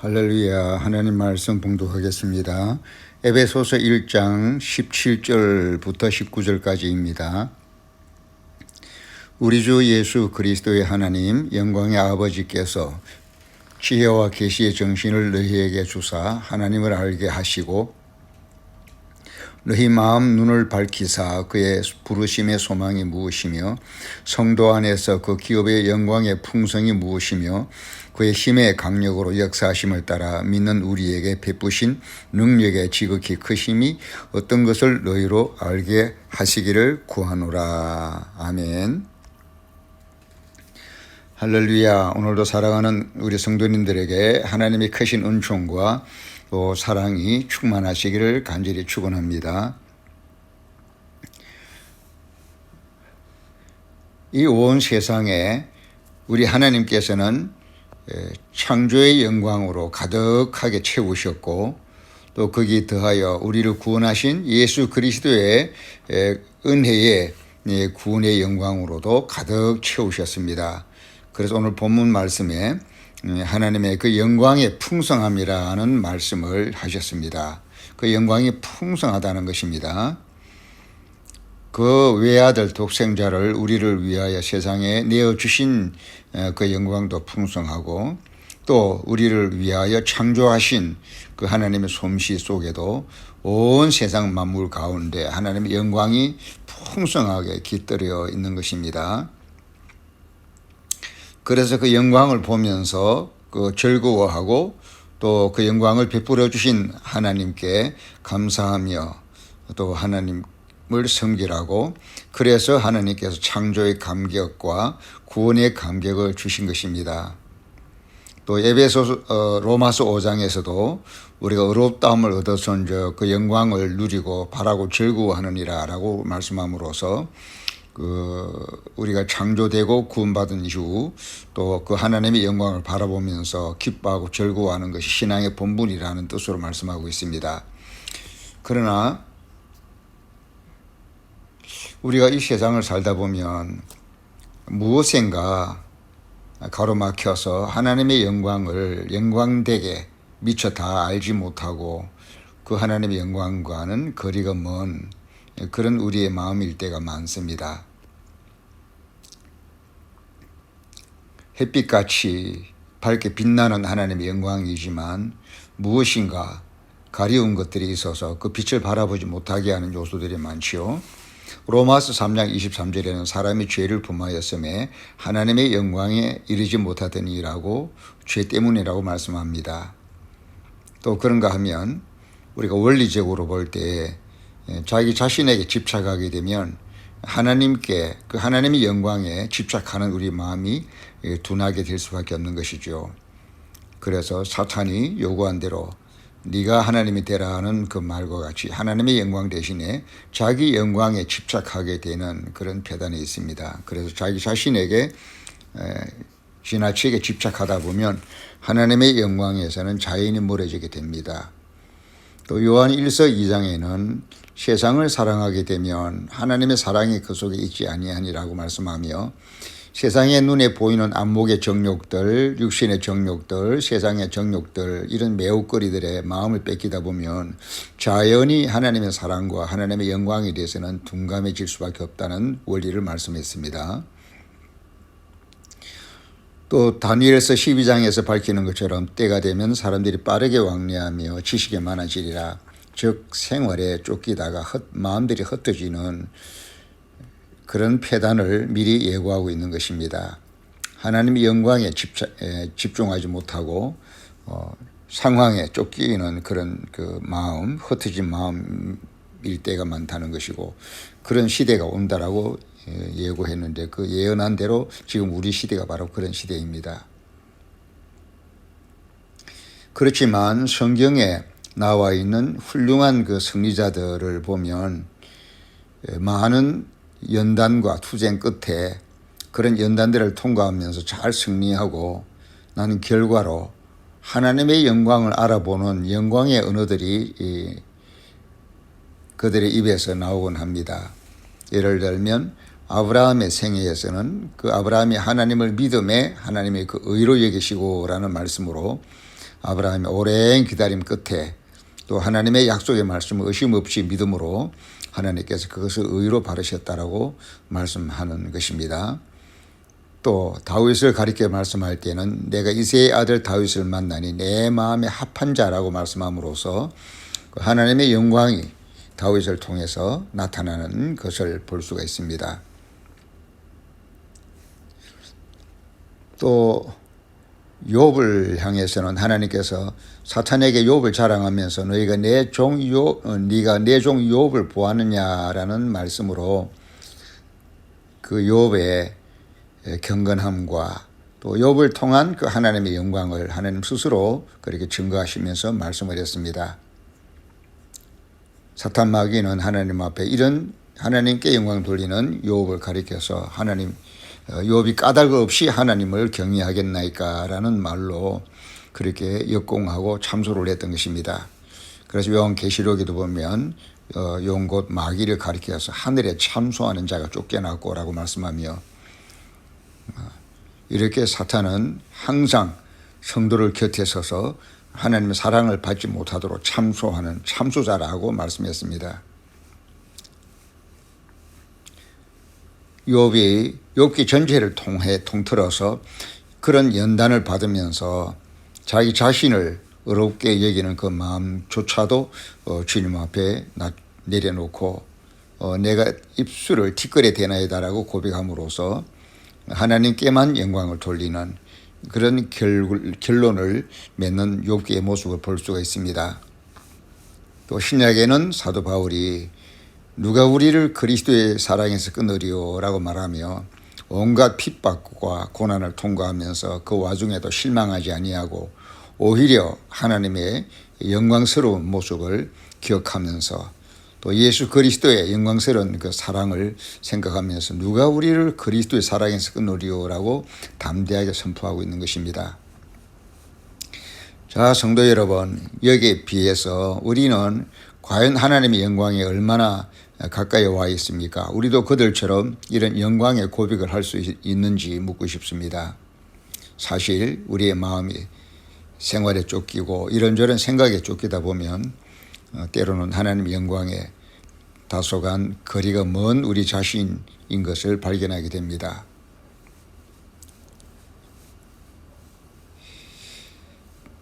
할렐루야. 하나님 말씀 봉독하겠습니다. 에베소서 1장 17절부터 19절까지입니다. 우리 주 예수 그리스도의 하나님 영광의 아버지께서 지혜와 계시의 정신을 너희에게 주사 하나님을 알게 하시고 너희 마음 눈을 밝히사 그의 부르심의 소망이 무엇이며 성도 안에서 그 기업의 영광의 풍성이 무엇이며 그의 힘의 강력으로 역사하심을 따라 믿는 우리에게 베푸신 능력의 지극히 크심이 어떤 것을 너희로 알게 하시기를 구하노라. 아멘. 할렐루야. 오늘도 사랑하는 우리 성도님들에게 하나님의 크신 은총과 또 사랑이 충만하시기를 간절히 축원합니다. 이 온 세상에 우리 하나님께서는 창조의 영광으로 가득하게 채우셨고 또 거기에 더하여 우리를 구원하신 예수 그리스도의 은혜의 구원의 영광으로도 가득 채우셨습니다. 그래서 오늘 본문 말씀에 하나님의 그 영광의 풍성함이라는 말씀을 하셨습니다. 그 영광이 풍성하다는 것입니다. 그 외아들 독생자를 우리를 위하여 세상에 내어주신 그 영광도 풍성하고 또 우리를 위하여 창조하신 그 하나님의 솜씨 속에도 온 세상 만물 가운데 하나님의 영광이 풍성하게 깃들여 있는 것입니다. 그래서 그 영광을 보면서 그 즐거워하고 또 그 영광을 베풀어 주신 하나님께 감사하며 또 하나님을 섬기라고 그래서 하나님께서 창조의 감격과 구원의 감격을 주신 것입니다. 또 로마서 5장에서도 우리가 의롭다함을 얻어서 그 영광을 누리고 바라고 즐거워하느니라 라고 말씀함으로써 우리가 창조되고 구원받은 이후 또 그 하나님의 영광을 바라보면서 기뻐하고 즐거워하는 것이 신앙의 본분이라는 뜻으로 말씀하고 있습니다. 그러나 우리가 이 세상을 살다 보면 무엇인가 가로막혀서 하나님의 영광을 영광되게 미처 다 알지 못하고 그 하나님의 영광과는 거리가 먼 그런 우리의 마음일 때가 많습니다. 햇빛같이 밝게 빛나는 하나님의 영광이지만 무엇인가 가려운 것들이 있어서 그 빛을 바라보지 못하게 하는 요소들이 많지요. 로마서 3장 23절에는 사람이 죄를 범하였음에 하나님의 영광에 이르지 못하더니라고 죄 때문이라고 말씀합니다. 또 그런가 하면 우리가 원리적으로 볼 때 자기 자신에게 집착하게 되면 하나님께 그 하나님의 영광에 집착하는 우리 마음이 둔하게 될 수밖에 없는 것이죠. 그래서 사탄이 요구한 대로 네가 하나님이 되라 하는 그 말과 같이 하나님의 영광 대신에 자기 영광에 집착하게 되는 그런 폐단이 있습니다. 그래서 자기 자신에게 지나치게 집착하다 보면 하나님의 영광에서는 자연히 멀어지게 됩니다. 또 요한 1서 2장에는 세상을 사랑하게 되면 하나님의 사랑이 그 속에 있지 아니하니라고 말씀하며 세상의 눈에 보이는 안목의 정욕들, 육신의 정욕들, 세상의 정욕들 이런 매혹거리들의 마음을 뺏기다 보면 자연히 하나님의 사랑과 하나님의 영광에 대해서는 둔감해질 수밖에 없다는 원리를 말씀했습니다. 또 다니엘서 12장에서 밝히는 것처럼 때가 되면 사람들이 빠르게 왕래하며 지식에 많아지리라. 즉 생활에 쫓기다가 마음들이 흩어지는 그런 폐단을 미리 예고하고 있는 것입니다. 하나님의 영광에 집중하지 못하고 상황에 쫓기는 그런 그 마음, 흩어진 마음일 때가 많다는 것이고 그런 시대가 온다라고 예고했는데 그 예언한 대로 지금 우리 시대가 바로 그런 시대입니다. 그렇지만 성경에 나와 있는 훌륭한 그 승리자들을 보면 많은 연단과 투쟁 끝에 그런 연단들을 통과하면서 잘 승리하고 나는 결과로 하나님의 영광을 알아보는 영광의 언어들이 그들의 입에서 나오곤 합니다. 예를 들면 아브라함의 생애에서는 그 아브라함이 하나님을 믿음에 하나님의 그 의로 여기시고라는 말씀으로 아브라함이 오랜 기다림 끝에 또 하나님의 약속의 말씀을 의심 없이 믿음으로 하나님께서 그것을 의로 바르셨다라고 말씀하는 것입니다. 또 다윗을 가리켜 말씀할 때는 내가 이새의 아들 다윗을 만나니 내 마음에 합한 자라고 말씀함으로써 하나님의 영광이 다윗을 통해서 나타나는 것을 볼 수가 있습니다. 또 욥을 향해서는 하나님께서 사탄에게 욥을 자랑하면서 네가 내 종 욥을 보았느냐라는 말씀으로 그 욥의 경건함과 또 욥을 통한 그 하나님의 영광을 하나님 스스로 그렇게 증거하시면서 말씀을 했습니다. 사탄 마귀는 하나님 앞에 이런 하나님께 영광 돌리는 욥을 가리켜서 하나님 욥이 까닭 없이 하나님을 경외하겠나이까라는 말로 그렇게 역공하고 참소를 했던 것입니다. 그래서 요한계시록에도 보면 용 곧 마귀를 가리켜서 하늘에 참소하는 자가 쫓겨났고라고 말씀하며 이렇게 사탄은 항상 성도를 곁에 서서 하나님의 사랑을 받지 못하도록 참소하는 참소자라고 말씀했습니다. 욥이 욥기 전체를 통틀어서 그런 연단을 받으면서 자기 자신을 어렵게 여기는 그 마음조차도 주님 앞에 내려놓고 내가 입술을 티끌에 대나이다라고 고백함으로써 하나님께만 영광을 돌리는 그런 결론을 맺는 욥기의 모습을 볼 수가 있습니다. 또 신약에는 사도 바울이 누가 우리를 그리스도의 사랑에서 끊으리오라고 말하며 온갖 핍박과 고난을 통과하면서 그 와중에도 실망하지 아니하고 오히려 하나님의 영광스러운 모습을 기억하면서 또 예수 그리스도의 영광스러운 그 사랑을 생각하면서 누가 우리를 그리스도의 사랑에서 끊으리오라고 담대하게 선포하고 있는 것입니다. 자, 성도 여러분, 여기에 비해서 우리는 과연 하나님의 영광에 얼마나 가까이 와 있습니까? 우리도 그들처럼 이런 영광의 고백을 할 수 있는지 묻고 싶습니다. 사실 우리의 마음이 생활에 쫓기고 이런저런 생각에 쫓기다 보면 때로는 하나님의 영광에 다소간 거리가 먼 우리 자신인 것을 발견하게 됩니다.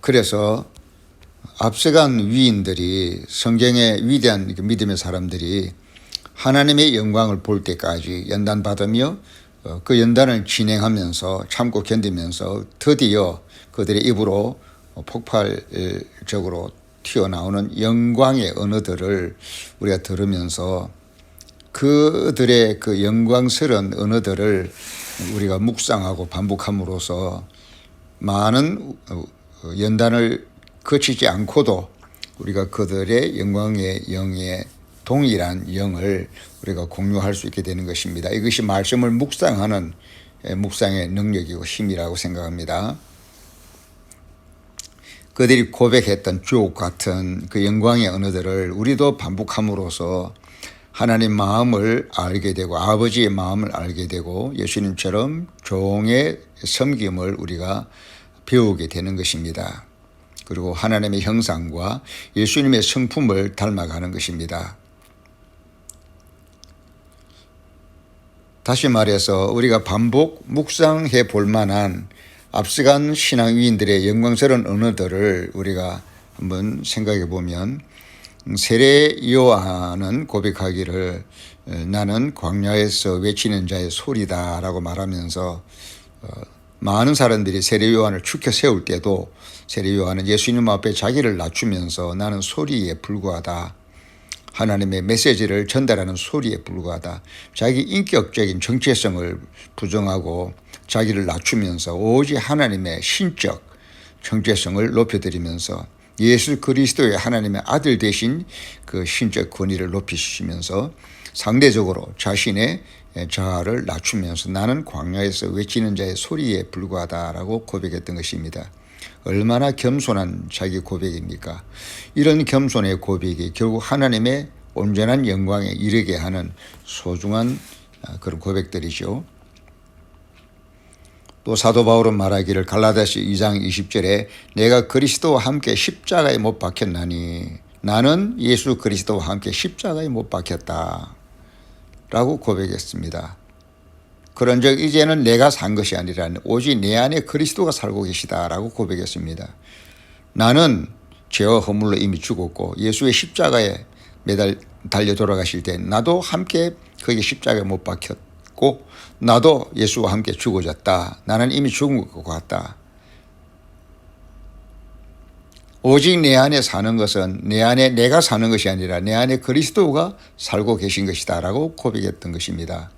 그래서 앞서간 위인들이 성경의 위대한 믿음의 사람들이 하나님의 영광을 볼 때까지 연단받으며 그 연단을 진행하면서 참고 견디면서 드디어 그들의 입으로 폭발적으로 튀어나오는 영광의 언어들을 우리가 들으면서 그들의 그 영광스러운 언어들을 우리가 묵상하고 반복함으로써 많은 연단을 거치지 않고도 우리가 그들의 영광의 영의 동일한 영을 우리가 공유할 수 있게 되는 것입니다. 이것이 말씀을 묵상하는 묵상의 능력이고 힘이라고 생각합니다. 그들이 고백했던 주옥 같은 그 영광의 언어들을 우리도 반복함으로써 하나님 마음을 알게 되고 아버지의 마음을 알게 되고 예수님처럼 종의 섬김을 우리가 배우게 되는 것입니다. 그리고 하나님의 형상과 예수님의 성품을 닮아가는 것입니다. 다시 말해서 우리가 반복 묵상해 볼 만한 앞서간 신앙 위인들의 영광스러운 언어들을 우리가 한번 생각해 보면 세례 요한은 고백하기를 나는 광야에서 외치는 자의 소리다라고 말하면서 많은 사람들이 세례 요한을 추켜 세울 때도 세례 요한은 예수님 앞에 자기를 낮추면서 나는 소리에 불과하다. 하나님의 메시지를 전달하는 소리에 불과하다. 자기 인격적인 정체성을 부정하고 자기를 낮추면서 오직 하나님의 신적 정체성을 높여드리면서 예수 그리스도의 하나님의 아들 되신 그 신적 권위를 높이시면서 상대적으로 자신의 자아를 낮추면서 나는 광야에서 외치는 자의 소리에 불과하다라고 고백했던 것입니다. 얼마나 겸손한 자기 고백입니까? 이런 겸손의 고백이 결국 하나님의 온전한 영광에 이르게 하는 소중한 그런 고백들이죠. 또 사도 바울은 말하기를 갈라디아서 2장 20절에 내가 그리스도와 함께 십자가에 못 박혔나니 나는 예수 그리스도와 함께 십자가에 못 박혔다 라고 고백했습니다. 그런즉 이제는 내가 산 것이 아니라 오직 내 안에 그리스도가 살고 계시다라고 고백했습니다. 나는 죄와 허물로 이미 죽었고 예수의 십자가에 달려 돌아가실 때 나도 함께 거기 십자가에 못 박혔고 나도 예수와 함께 죽어졌다. 나는 이미 죽은 것 같다. 오직 내 안에 사는 것은 내 안에 내가 사는 것이 아니라 내 안에 그리스도가 살고 계신 것이다 라고 고백했던 것입니다.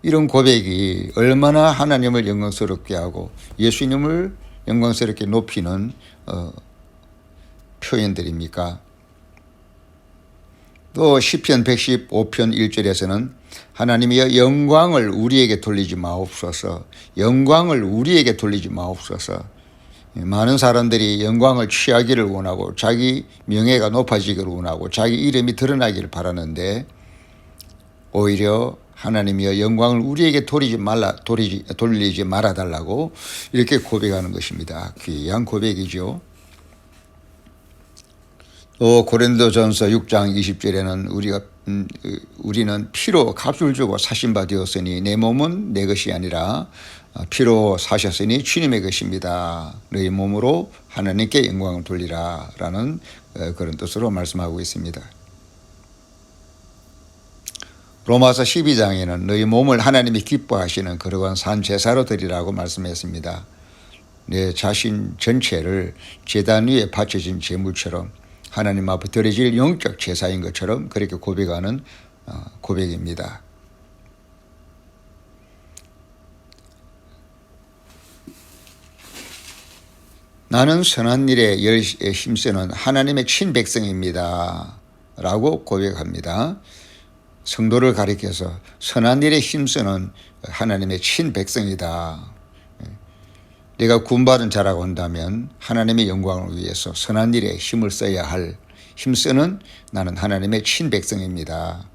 이런 고백이 얼마나 하나님을 영광스럽게 하고 예수님을 영광스럽게 높이는 표현들입니까? 또 시편 115편 1절에서는 하나님이여 영광을 우리에게 돌리지 마옵소서. 영광을 우리에게 돌리지 마옵소서. 많은 사람들이 영광을 취하기를 원하고 자기 명예가 높아지기를 원하고 자기 이름이 드러나기를 바라는데 오히려 하나님이여 영광을 우리에게 돌리지 말아달라고 이렇게 고백하는 것입니다. 귀한 고백이죠. 또 고린도전서 6장 20절에는 우리는 피로 값을 주고 사신 바 되었으니 내 몸은 내 것이 아니라 피로 사셨으니 주님의 것입니다. 너희 몸으로 하나님께 영광을 돌리라 라는 그런 뜻으로 말씀하고 있습니다. 로마서 12장에는 너희 몸을 하나님이 기뻐하시는 그러한 산 제사로 드리라고 말씀했습니다. 내 자신 전체를 제단 위에 바쳐진 제물처럼 하나님 앞에 드려질 영적 제사인 것처럼 그렇게 고백하는 고백입니다. 나는 선한 일에 힘쓰는 하나님의 친백성입니다 라고 고백합니다. 성도를 가리켜서 선한 일에 힘쓰는 하나님의 친백성이다. 내가 구원받은 자라고 한다면 하나님의 영광을 위해서 선한 일에 힘을 써야 할 힘쓰는 나는 하나님의 친백성입니다.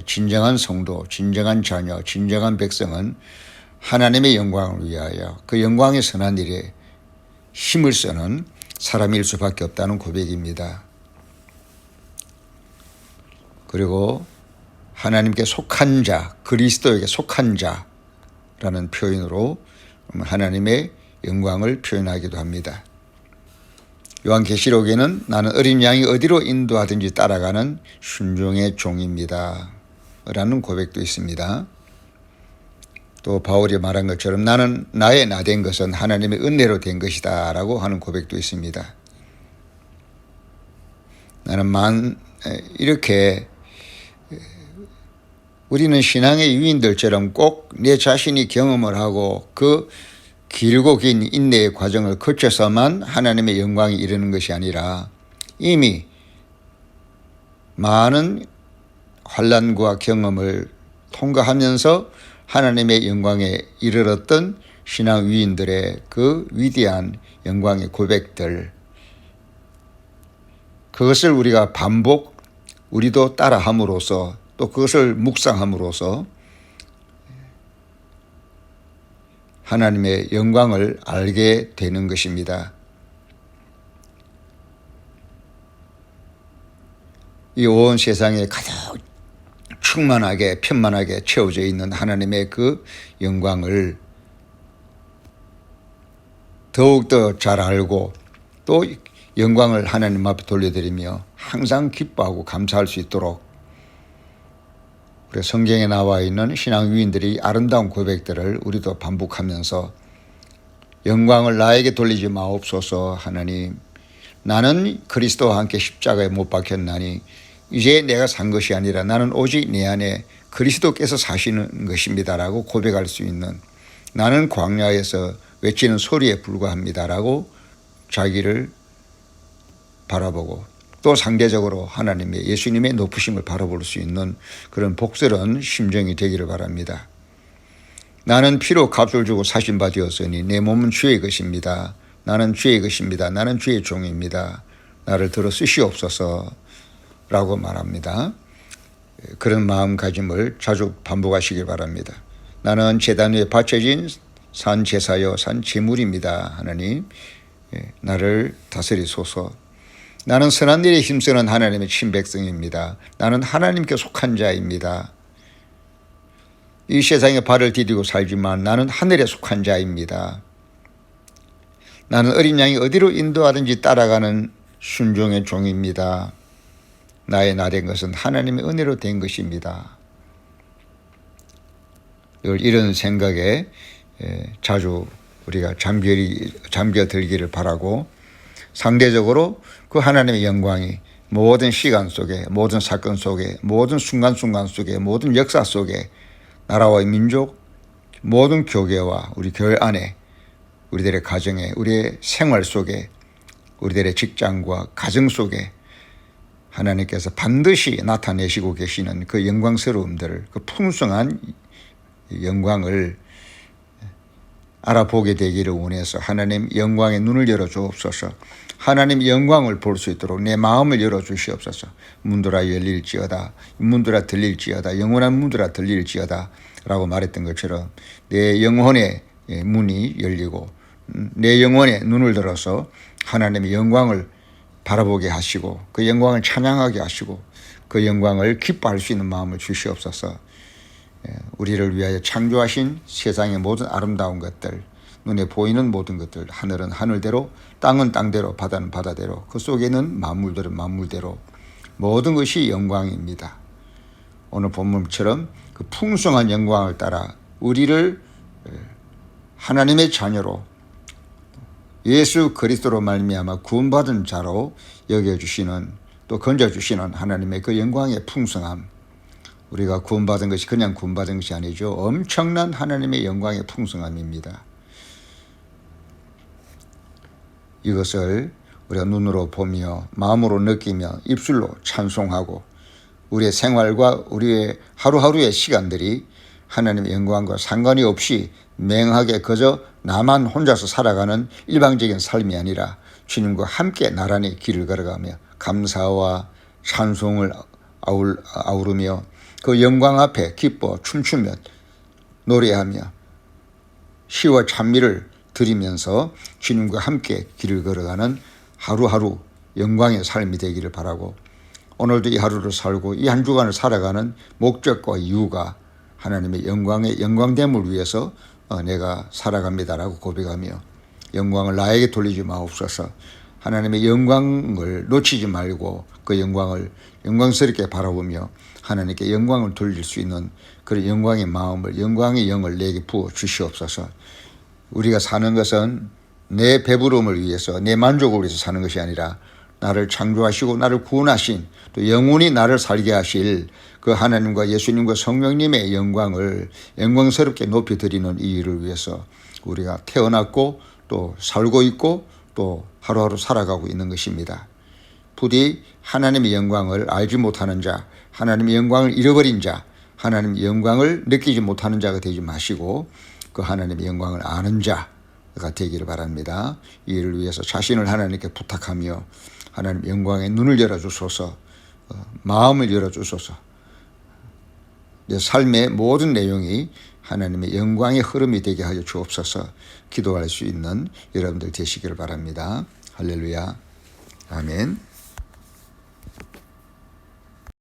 진정한 성도, 진정한 자녀, 진정한 백성은 하나님의 영광을 위하여 그 영광의 선한 일에 힘을 쓰는 사람일 수밖에 없다는 고백입니다. 그리고 하나님께 속한 자, 그리스도에게 속한 자라는 표현으로 하나님의 영광을 표현하기도 합니다. 요한계시록에는 나는 어린 양이 어디로 인도하든지 따라가는 순종의 종입니다 라는 고백도 있습니다. 또 바울이 말한 것처럼 나는 나의 나 된 것은 하나님의 은혜로 된 것이다 라고 하는 고백도 있습니다. 나는 이렇게 우리는 신앙의 유인들처럼 꼭 내 자신이 경험을 하고 그 길고 긴 인내의 과정을 거쳐서만 하나님의 영광이 이르는 것이 아니라 이미 많은 환난과 경험을 통과하면서 하나님의 영광에 이르렀던 신앙 위인들의 그 위대한 영광의 고백들, 그것을 우리가 우리도 따라함으로써 또 그것을 묵상함으로써 하나님의 영광을 알게 되는 것입니다. 이 온 세상에 가득 충만하게 편만하게 채워져 있는 하나님의 그 영광을 더욱더 잘 알고 또 영광을 하나님 앞에 돌려드리며 항상 기뻐하고 감사할 수 있도록 성경에 나와 있는 신앙 위인들이 아름다운 고백들을 우리도 반복하면서 영광을 나에게 돌리지 마옵소서. 하나님, 나는 그리스도와 함께 십자가에 못 박혔나니 이제 내가 산 것이 아니라 나는 오직 내 안에 그리스도께서 사시는 것입니다라고 고백할 수 있는, 나는 광야에서 외치는 소리에 불과합니다라고 자기를 바라보고 또 상대적으로 하나님의 예수님의 높으심을 바라볼 수 있는 그런 복스러운 심정이 되기를 바랍니다. 나는 피로 값을 주고 사신 바 되었으니 내 몸은 주의 것입니다. 나는 주의 것입니다. 나는 주의 종입니다. 나를 들어 쓰시옵소서 라고 말합니다. 그런 마음가짐을 자주 반복하시길 바랍니다. 나는 제단 위에 바쳐진 산 제사여 산 제물입니다. 하나님, 나를 다스리소서. 나는 선한 일에 힘쓰는 하나님의 친백성입니다. 나는 하나님께 속한 자입니다. 이 세상에 발을 디디고 살지만 나는 하늘에 속한 자입니다. 나는 어린 양이 어디로 인도하든지 따라가는 순종의 종입니다. 나의 나된 것은 하나님의 은혜로 된 것입니다. 이런 생각에 자주 우리가 잠겨들기를 바라고, 상대적으로 그 하나님의 영광이 모든 시간 속에, 모든 사건 속에, 모든 순간순간 속에, 모든 역사 속에, 나라와 민족, 모든 교회와 우리 교회 안에, 우리들의 가정에, 우리의 생활 속에, 우리들의 직장과 가정 속에 하나님께서 반드시 나타내시고 계시는 그 영광스러움들을, 그 풍성한 영광을 알아보게 되기를 원해서 하나님 영광의 눈을 열어 주옵소서. 하나님 영광을 볼 수 있도록 내 마음을 열어 주시옵소서. 문들아 열릴지어다, 문들아 들릴지어다, 영원한 문들아 들릴지어다 라고 말했던 것처럼 내 영혼의 문이 열리고 내 영혼의 눈을 들어서 하나님의 영광을 바라보게 하시고 그 영광을 찬양하게 하시고 그 영광을 기뻐할 수 있는 마음을 주시옵소서. 우리를 위하여 창조하신 세상의 모든 아름다운 것들, 눈에 보이는 모든 것들, 하늘은 하늘대로, 땅은 땅대로, 바다는 바다대로, 그 속에는 만물들은 만물대로, 모든 것이 영광입니다. 오늘 본문처럼 그 풍성한 영광을 따라 우리를 하나님의 자녀로 예수 그리스도로 말미암아 구원받은 자로 여겨주시는, 또 건져주시는 하나님의 그 영광의 풍성함, 우리가 구원받은 것이 그냥 구원받은 것이 아니죠. 엄청난 하나님의 영광의 풍성함입니다. 이것을 우리가 눈으로 보며 마음으로 느끼며 입술로 찬송하고 우리의 생활과 우리의 하루하루의 시간들이 하나님의 영광과 상관이 없이 맹하게 그저 나만 혼자서 살아가는 일방적인 삶이 아니라 주님과 함께 나란히 길을 걸어가며 감사와 찬송을 아우르며 그 영광 앞에 기뻐 춤추며 노래하며 시와 찬미를 드리면서 주님과 함께 길을 걸어가는 하루하루 영광의 삶이 되기를 바라고, 오늘도 이 하루를 살고 이 한 주간을 살아가는 목적과 이유가 하나님의 영광됨을 위해서 내가 살아갑니다라고 고백하며 영광을 나에게 돌리지 마옵소서. 하나님의 영광을 놓치지 말고 그 영광을 영광스럽게 바라보며 하나님께 영광을 돌릴 수 있는 그런 영광의 마음을, 영광의 영을 내게 부어 주시옵소서. 우리가 사는 것은 내 배부름을 위해서, 내 만족을 위해서 사는 것이 아니라 나를 창조하시고 나를 구원하신, 또 영원히 나를 살게 하실 그 하나님과 예수님과 성령님의 영광을 영광스럽게 높이 드리는 이 일을 위해서 우리가 태어났고 또 살고 있고 또 하루하루 살아가고 있는 것입니다. 부디 하나님의 영광을 알지 못하는 자, 하나님의 영광을 잃어버린 자, 하나님의 영광을 느끼지 못하는 자가 되지 마시고 그 하나님의 영광을 아는 자가 되기를 바랍니다. 이 일을 위해서 자신을 하나님께 부탁하며 하나님 영광의 눈을 열어주소서, 마음을 열어주소서. 내 삶의 모든 내용이 하나님의 영광의 흐름이 되게 하여 주옵소서. 기도할 수 있는 여러분들 되시기를 바랍니다. 할렐루야. 아멘.